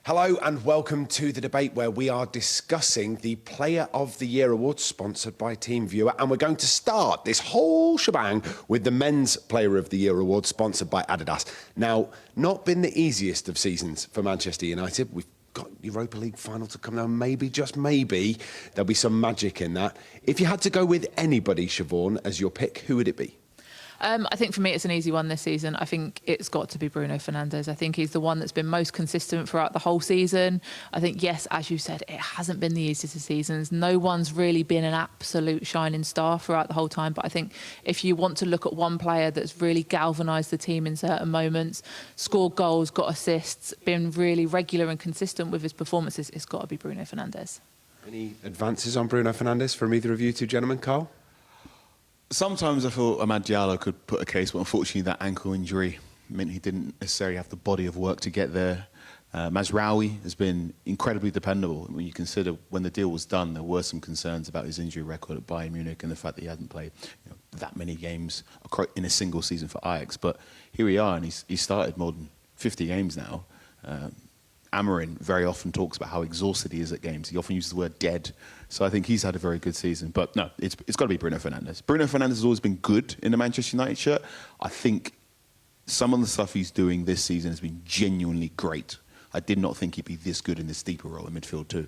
Hello and welcome to the debate where we are discussing the Player of the Year Awards sponsored by TeamViewer, and we're going to start this whole shebang with the Men's Player of the Year Award sponsored by Adidas. Now, not been the easiest of seasons for Manchester United. We've got Europa League final to come now. Maybe, just maybe, there'll be some magic in that. If you had to go with anybody, Siobhan, as your pick, who would it be? I think for me it's an easy one this season. I think it's got to be Bruno Fernandes. I think he's the one that's been most consistent throughout the whole season. I think, yes, as you said, it hasn't been the easiest of seasons. No one's really been an absolute shining star throughout the whole time. But I think if you want to look at one player that's really galvanised the team in certain moments, scored goals, got assists, been really regular and consistent with his performances, it's got to be Bruno Fernandes. Any advances on Bruno Fernandes from either of you two gentlemen? Carl? Sometimes I thought Amad Diallo could put a case, but unfortunately that ankle injury meant he didn't necessarily have the body of work to get there. Mazraoui has been incredibly dependable. When you consider when the deal was done, there were some concerns about his injury record at Bayern Munich and the fact that he hadn't played that many games in a single season for Ajax. But here we are, and he's started more than 50 games now. Amorim very often talks about how exhausted he is at games. He often uses the word dead. So I think he's had a very good season. But no, it's got to be Bruno Fernandes. Bruno Fernandes has always been good in the Manchester United shirt. I think some of the stuff he's doing this season has been genuinely great. I did not think he'd be this good in this deeper role in midfield too.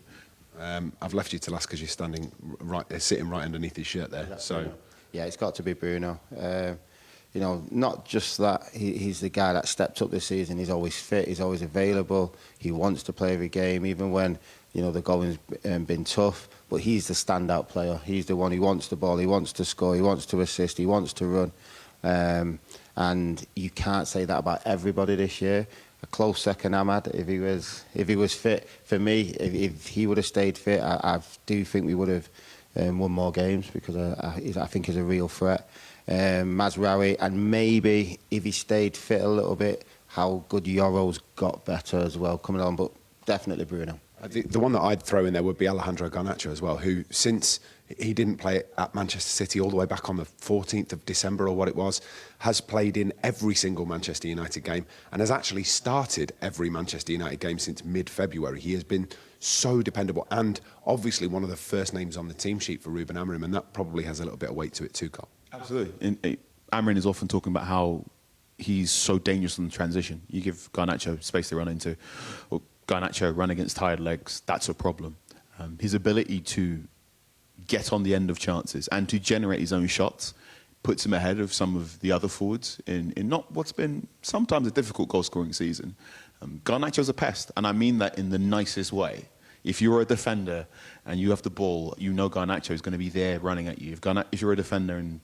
I've left you to last because you're sitting right underneath his shirt there. So yeah, it's got to be Bruno. You know, not just that he's the guy that stepped up this season. He's always fit. He's always available. He wants to play every game, even when the going's been tough. But he's the standout player. He's the one who wants the ball. He wants to score. He wants to assist. He wants to run. And you can't say that about everybody this year. A close second, Amad, if he was fit. For me, if he would have stayed fit, I do think we would have won more games because I think he's a real threat. Mazraoui, and maybe if he stayed fit a little bit, how good Yoro's got better as well coming on, but definitely Bruno. The one that I'd throw in there would be Alejandro Garnacho as well, who, since he didn't play at Manchester City all the way back on the 14th of December or what it was, has played in every single Manchester United game and has actually started every Manchester United game since mid-February. He has been so dependable and obviously one of the first names on the team sheet for Ruben Amorim, and that probably has a little bit of weight to it too, Carl. Absolutely. Amorim is often talking about how he's so dangerous in the transition. You give Garnacho space to run into, or Garnacho run against tired legs, that's a problem. His ability to get on the end of chances and to generate his own shots puts him ahead of some of the other forwards in not what's been sometimes a difficult goal-scoring season. Garnacho's a pest, and I mean that in the nicest way. If you're a defender and you have the ball, you know Garnacho is going to be there running at you. If you're a defender and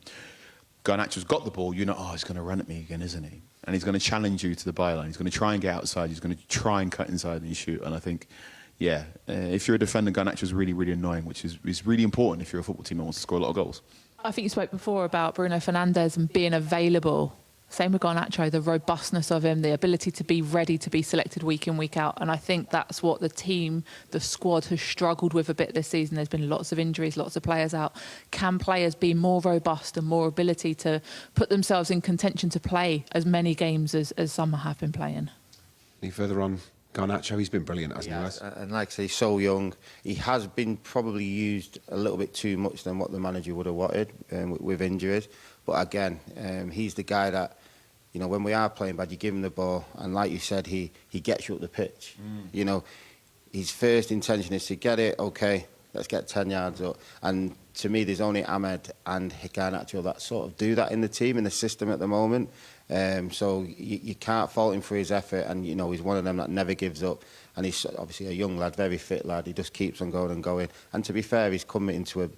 Garnacho's got the ball, you know, oh, he's going to run at me again, isn't he? And he's going to challenge you to the byline. He's going to try and get outside. He's going to try and cut inside and shoot. And I think, yeah, if you're a defender, Garnacho's really, really annoying, which is really important if you're a football team that wants to score a lot of goals. I think you spoke before about Bruno Fernandes and being available. Same with Garnacho, the robustness of him, the ability to be ready to be selected week in, week out. And I think that's what the team, the squad has struggled with a bit this season. There's been lots of injuries, lots of players out. Can players be more robust and more ability to put themselves in contention to play as many games as some have been playing? Any further on Garnacho? He's been brilliant, hasn't he? Yes, and like I say, he's so young. He has been probably used a little bit too much than what the manager would have wanted with injuries. But again, he's the guy that, when we are playing bad, you give him the ball, and like you said, he gets you up the pitch. His first intention is to get it, okay, let's get 10 yards up. And to me, there's only Ahmed and Garnacho that sort of do that in the team, in the system at the moment. So you can't fault him for his effort, and he's one of them that never gives up. And he's obviously a young lad, very fit lad. He just keeps on going and going. And to be fair, he's coming into a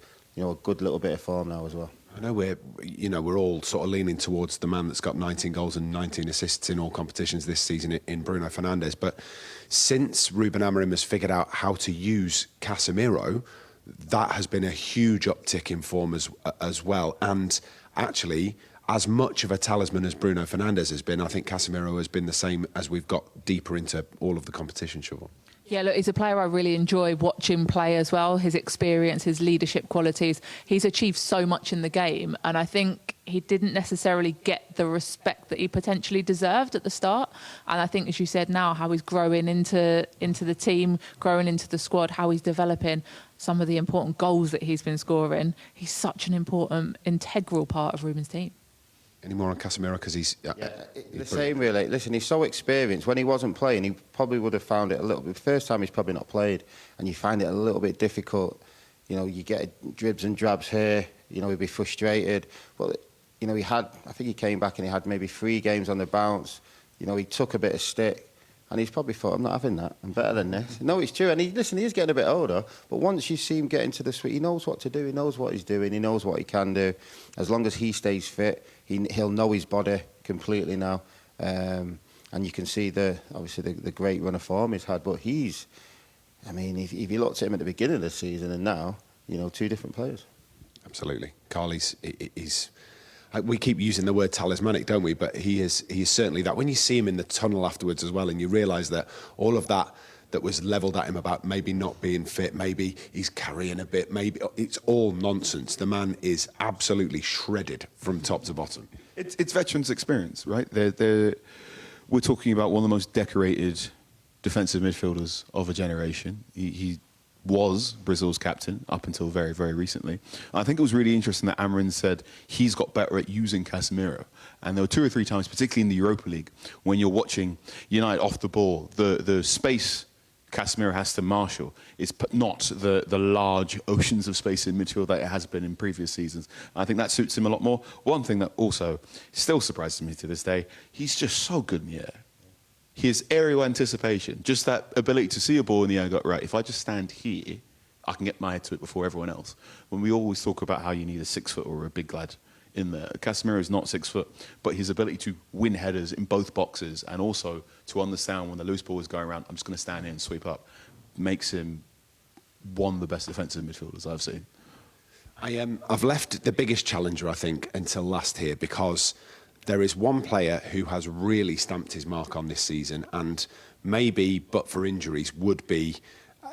good little bit of form now as well. I know we're all sort of leaning towards the man that's got 19 goals and 19 assists in all competitions this season in Bruno Fernandes. But since Ruben Amorim has figured out how to use Casemiro, that has been a huge uptick in form as well. And actually, as much of a talisman as Bruno Fernandes has been, I think Casemiro has been the same as we've got deeper into all of the competition, Siobhan. Yeah, look, he's a player I really enjoy watching play as well. His experience, his leadership qualities. He's achieved so much in the game. And I think he didn't necessarily get the respect that he potentially deserved at the start. And I think, as you said now, how he's growing into the team, growing into the squad, how he's developing, some of the important goals that he's been scoring. He's such an important, integral part of Ruben's team. Any more on Casemiro? Because he's the same really. Listen, he's so experienced. When he wasn't playing, he probably would have found it a little bit. The first time he's probably not played, and you find it a little bit difficult. You know, you get dribs and drabs here. You know, he'd be frustrated. But you know, I think he came back and he had maybe 3 games on the bounce. You know, he took a bit of stick, and he's probably thought, I'm not having that. I'm better than this. No, it's true. And he is getting a bit older. But once you see him get into the swing, he knows what to do. He knows what he's doing. He knows what he can do. As long as he stays fit, he'll know his body completely now. And you can see obviously the great run of form he's had. But I mean, if you looked at him at the beginning of the season and now, you know, 2 different players. Absolutely. Carly's we keep using the word talismanic, don't we? But he is certainly that. When you see him in the tunnel afterwards as well, and you realise that all of that was levelled at him about maybe not being fit, maybe he's carrying a bit, maybe it's all nonsense. The man is absolutely shredded from top to bottom. It's veterans' experience, right? We're talking about one of the most decorated defensive midfielders of a generation. He was Brazil's captain up until very, very recently. I think it was really interesting that Amorim said he's got better at using Casemiro. And there were 2 or 3 times, particularly in the Europa League, when you're watching United off the ball, the space Casemiro has to marshal is not the large oceans of space in midfield that it has been in previous seasons. I think that suits him a lot more. One thing that also still surprises me to this day, he's just so good in the air. His aerial anticipation, just that ability to see a ball in the air and go, right, if I just stand here, I can get my head to it before everyone else. When we always talk about how you need a 6-foot or a big lad in there, Casemiro is not 6 foot, but his ability to win headers in both boxes and also to understand when the loose ball is going around, I'm just going to stand here and sweep up, makes him one of the best defensive midfielders I've seen. I've left the biggest challenger, I think, until last here because there is one player who has really stamped his mark on this season and maybe, but for injuries, would be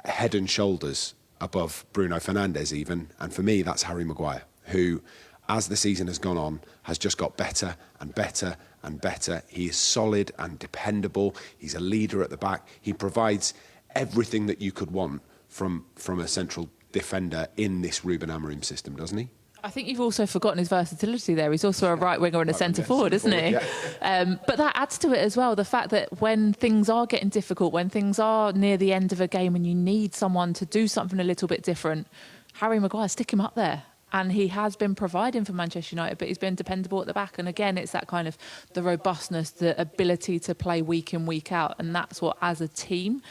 head and shoulders above Bruno Fernandes even. And for me, that's Harry Maguire, who, as the season has gone on, has just got better and better and better. He is solid and dependable. He's a leader at the back. He provides everything that you could want from a central defender in this Ruben Amorim system, doesn't he? I think you've also forgotten his versatility there. He's also a right winger and a centre forward, isn't he? Yeah. But that adds to it as well, the fact that when things are getting difficult, when things are near the end of a game and you need someone to do something a little bit different, Harry Maguire, stick him up there. And he has been providing for Manchester United, but he's been dependable at the back. And again, it's that kind of the robustness, the ability to play week in, week out. And that's what, as a team,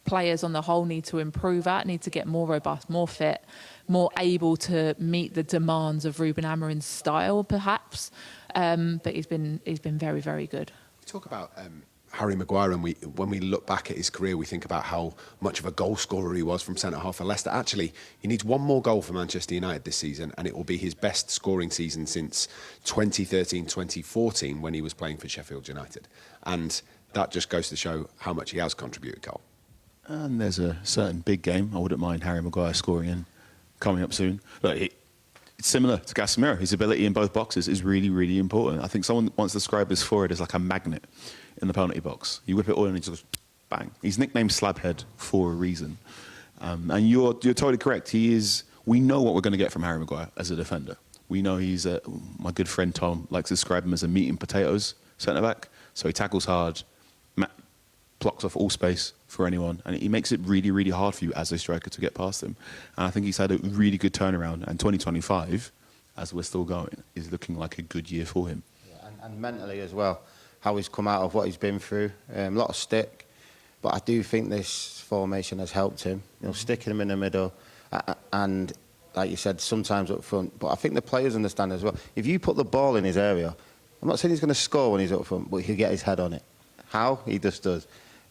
players on the whole need to improve at, need to get more robust, more fit, more able to meet the demands of Ruben Amorim's style, perhaps. But he's been very, very good. We talk about Harry Maguire, and when we look back at his career, we think about how much of a goal scorer he was from centre-half for Leicester. Actually, he needs one more goal for Manchester United this season, and it will be his best scoring season since 2013-2014 when he was playing for Sheffield United. And that just goes to show how much he has contributed, Carl. And there's a certain big game I wouldn't mind Harry Maguire scoring in coming up soon. Look, it's similar to Casemiro. His ability in both boxes is really, really important. I think someone once described his forward as like a magnet in the penalty box. You whip it all and it just goes bang. He's nicknamed Slabhead for a reason. And you're totally correct. We know what we're going to get from Harry Maguire as a defender. We know my good friend Tom likes to describe him as a meat and potatoes centre-back. So he tackles hard, blocks off all space for anyone, and he makes it really, really hard for you as a striker to get past him. And I think he's had a really good turnaround, and 2025, as we're still going, is looking like a good year for him. Yeah, and mentally as well, how he's come out of what he's been through. A lot of stick, but I do think this formation has helped him. You know, sticking him in the middle, and like you said, sometimes up front. But I think the players understand as well. If you put the ball in his area, I'm not saying he's going to score when he's up front, but he'll get his head on it. How? He just does.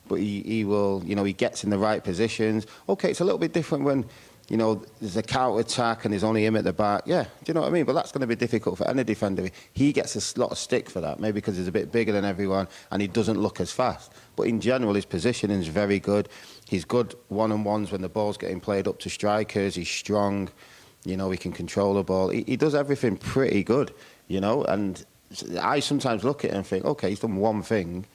But he will, you know, he gets in the right positions. Okay, it's a little bit different when, you know, there's a counter-attack and there's only him at the back. Yeah, do you know what I mean? But that's going to be difficult for any defender. He gets a lot of stick for that, maybe because he's a bit bigger than everyone and he doesn't look as fast. But in general, his positioning is very good. He's good one-on-ones when the ball's getting played up to strikers. He's strong. You know, he can control the ball. He does everything pretty good. you know. And I sometimes look at it and think, okay, he's done one thing,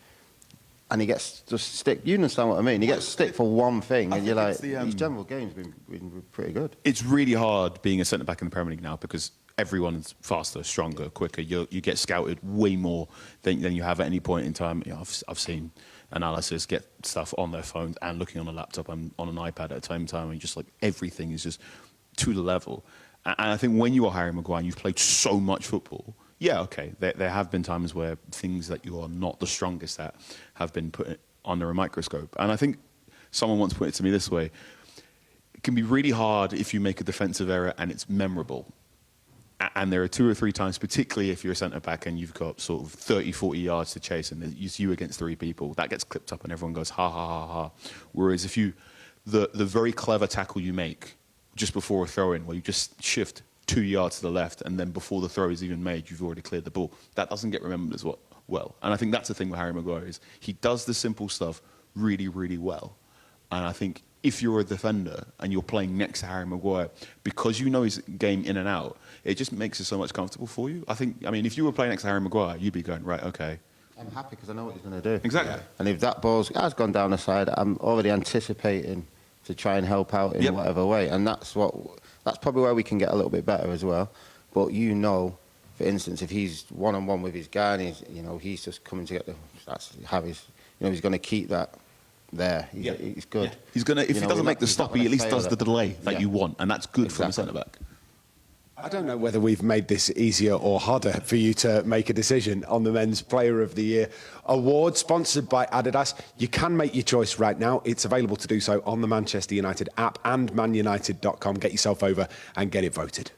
and he gets just stick. You understand what I mean? He gets stick for one thing, and you're like, his general game's been pretty good. It's really hard being a centre back in the Premier League now because everyone's faster, stronger, quicker. You get scouted way more than you have at any point in time. You know, I've seen analysis get stuff on their phones and looking on a laptop and on an iPad at the same time, and just like everything is just to the level. And I think when you are Harry Maguire and you've played so much football, yeah, okay, there have been times where things that you are not the strongest at have been put under a microscope. And I think someone once put it to me this way: it can be really hard if you make a defensive error and it's memorable. And there are 2 or 3 times, particularly if you're a centre-back and you've got sort of 30, 40 yards to chase and it's you against 3 people, that gets clipped up and everyone goes, ha, ha, ha, ha. Whereas if the very clever tackle you make just before a throw-in, where you just shift 2 yards to the left and then before the throw is even made, you've already cleared the ball, that doesn't get remembered as well. And I think that's the thing with Harry Maguire is he does the simple stuff really, really well. And I think if you're a defender and you're playing next to Harry Maguire, because you know his game in and out, it just makes it so much comfortable for you. I mean, if you were playing next to Harry Maguire, you'd be going, right, okay. I'm happy because I know what he's going to do. Exactly. Yeah. And if that ball has gone down the side, I'm already anticipating to try and help out in whatever way. And that's probably where we can get a little bit better as well. But you know, for instance, if he's one-on-one with his guy and he's just coming to get Harry's, he's going to keep that there. He's good. Yeah. He's gonna if he doesn't make the stop, he at least does the delay that you want, and that's good from a centre back. I don't know whether we've made this easier or harder for you to make a decision on the Men's Player of the Year award, sponsored by Adidas. You can make your choice right now. It's available to do so on the Manchester United app and manunited.com. Get yourself over and get it voted.